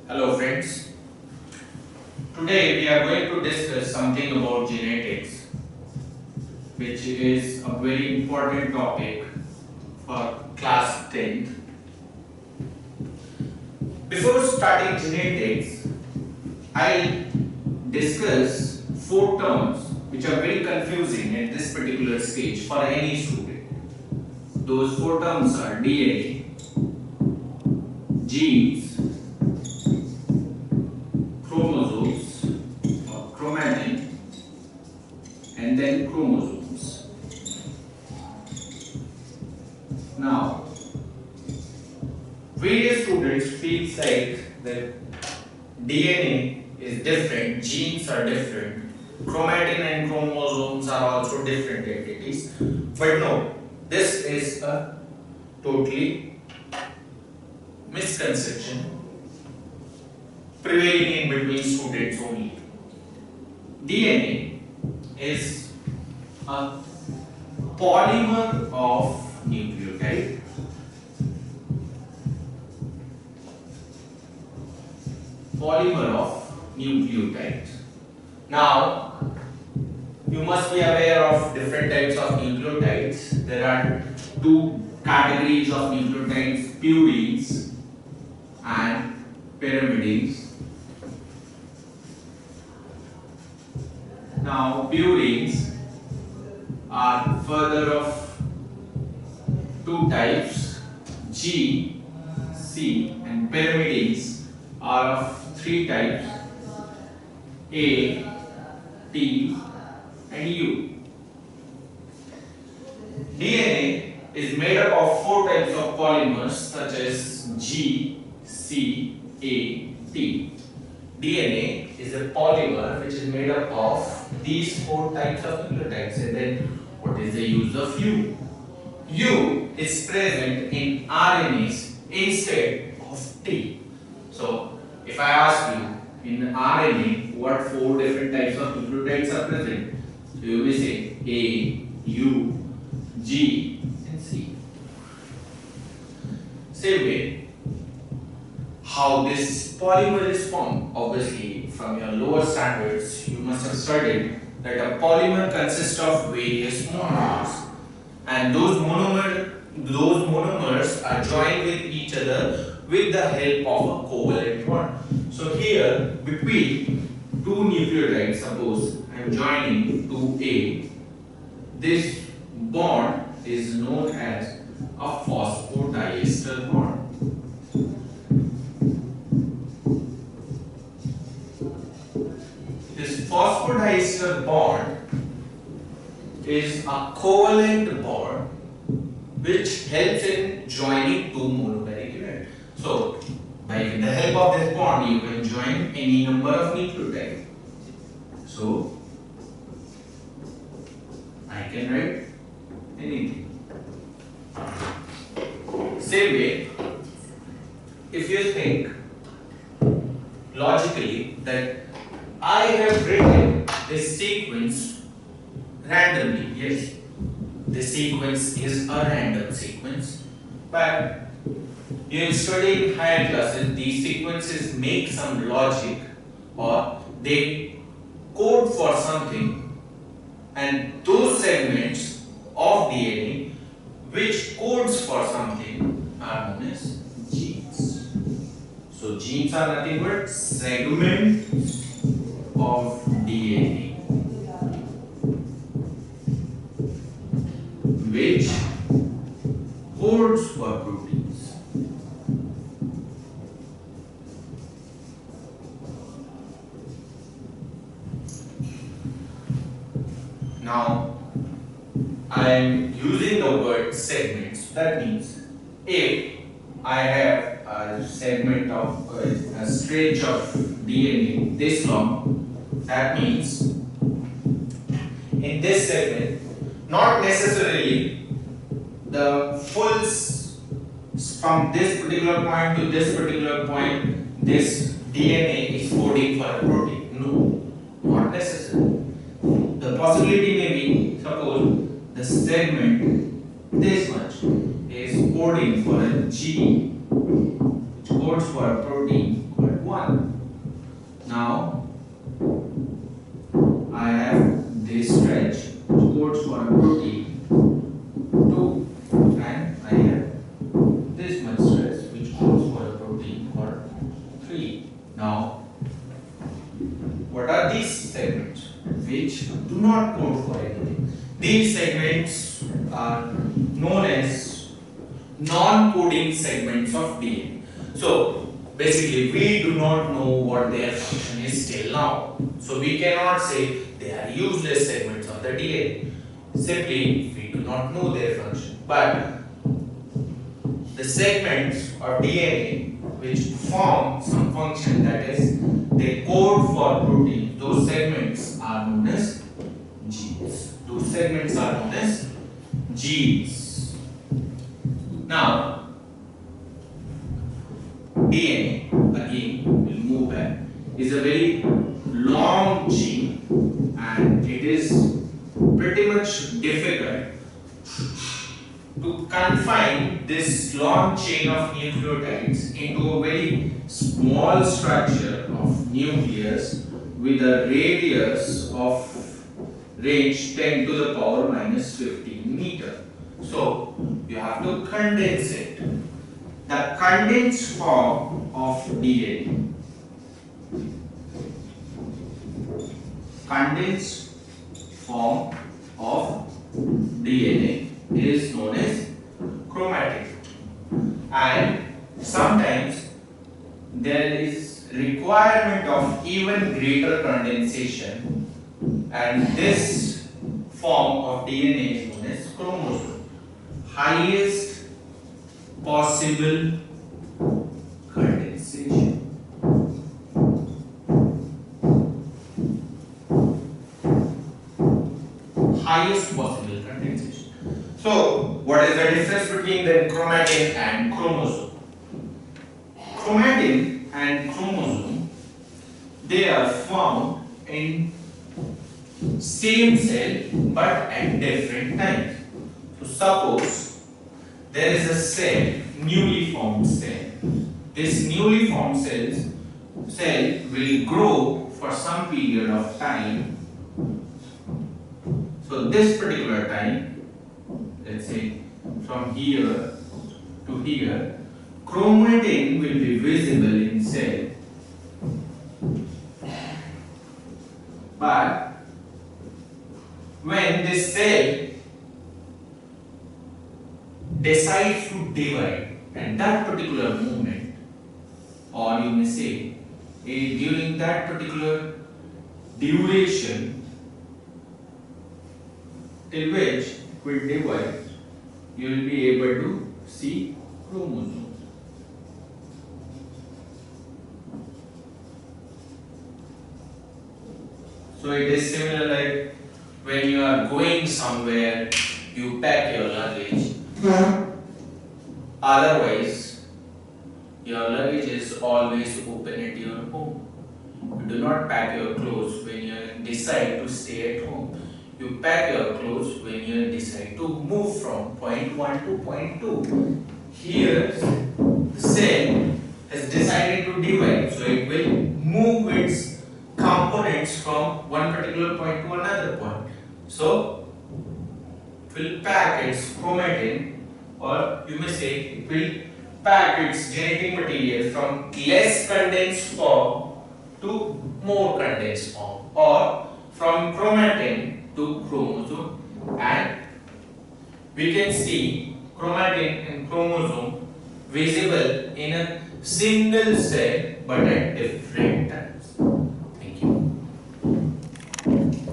Hello friends, today we are going to discuss something about genetics, which is a very important topic for class 10th. Before starting genetics, I'll discuss four terms which are very confusing at this particular stage for any student. Those four terms are DNA, genes, chromosomes or chromatin, and then chromosomes. Now, various students feel like that DNA is different, genes are different, chromatin and chromosomes are also different entities, but no, this is a totally misconception prevailing in between students only. DNA is a polymer of nucleotide. Now, you must be aware of different types of nucleotides. There are two categories of nucleotides, purines and pyrimidines. Now, purines are further of two types, G, C, and pyrimidines are of three types, A, T, and U. DNA is made up of four types of polymers such as G, C, A, T. DNA is a polymer which is made up of these four types of nucleotides. And then what is the use of U? U is present in RNAs instead of T. So if I ask you in RNA what four different types of nucleotides are present, so you may say A, U, G, and C. Same way, how this polymer is formed, obviously from your lower standards you must have studied that a polymer consists of various monomers, and those monomers are joined with each other with the help of a covalent bond. So here between two nucleotides, suppose I am joining to A, this bond is known as a phosphodiester bond. This phosphodiester bond is a covalent bond which helps in joining two monomeric units. So, by the help of this bond, you can join any number of nucleotides. So, I can write anything. Same way, if you think logically that I have written this sequence randomly, yes, this sequence is a random sequence, but you have studied in higher classes, these sequences make some logic or they code for something, and those segments of DNA which codes for something are known as genes. So genes are nothing but segments of DNA which codes for proteins. Now, I am using the word segments. That means if I have a segment of a stretch of DNA this long, that means in this segment, not necessarily the full from this particular point to this particular point, this DNA is coding for a protein. No, not necessarily. The possibility may be, suppose the segment this much is coding for a gene which codes for a protein called 1. Now, what are these segments which do not code for anything? These segments are known as non-coding segments of DNA. So basically we do not know what their function is till now. So we cannot say they are useless segments of the DNA. Simply we do not know their function. But the segments of DNA which form some function, that is they code for protein, those segments are known as genes. Those segments are known as genes. Now, DNA, again, will move back, is a very long chain and it is pretty much difficult to confine this long chain of nucleotides into a very small structure of nucleus with a radius of range 10 to the power minus 15 meter. So you have to condense it. The condensed form of DNA, condensed form of DNA is known as chromatin, and sometimes there is requirement of even greater condensation, and this form of DNA is known as chromosome. Highest possible condensation. Highest possible condensation. So, what is the difference between the chromatin and chromosome? Chromatin and chromosome, they are found in same cell but at different times. So, suppose there is a cell, newly formed cell. This newly formed cell will grow for some period of time. So this particular time, let's say from here to here, chromatin will be visible in cell. But when this cell decides to divide at that particular moment, or you may say during that particular duration till which it will divide, you will be able to see chromosomes. So it is similar like when you are going somewhere, you pack your luggage. Otherwise, your luggage is always open at your home. You do not pack your clothes when you decide to stay at home. You pack your clothes when you decide to move from point 1 to point 2. Here, the cell has decided to divide, so it will move its components from one particular point to another point. So, it will pack its chromatin, or you may say it will pack its genetic material from less condensed form to more condensed form, or from chromatin to chromosome, and we can see chromatin and chromosome visible in a single cell but at different times.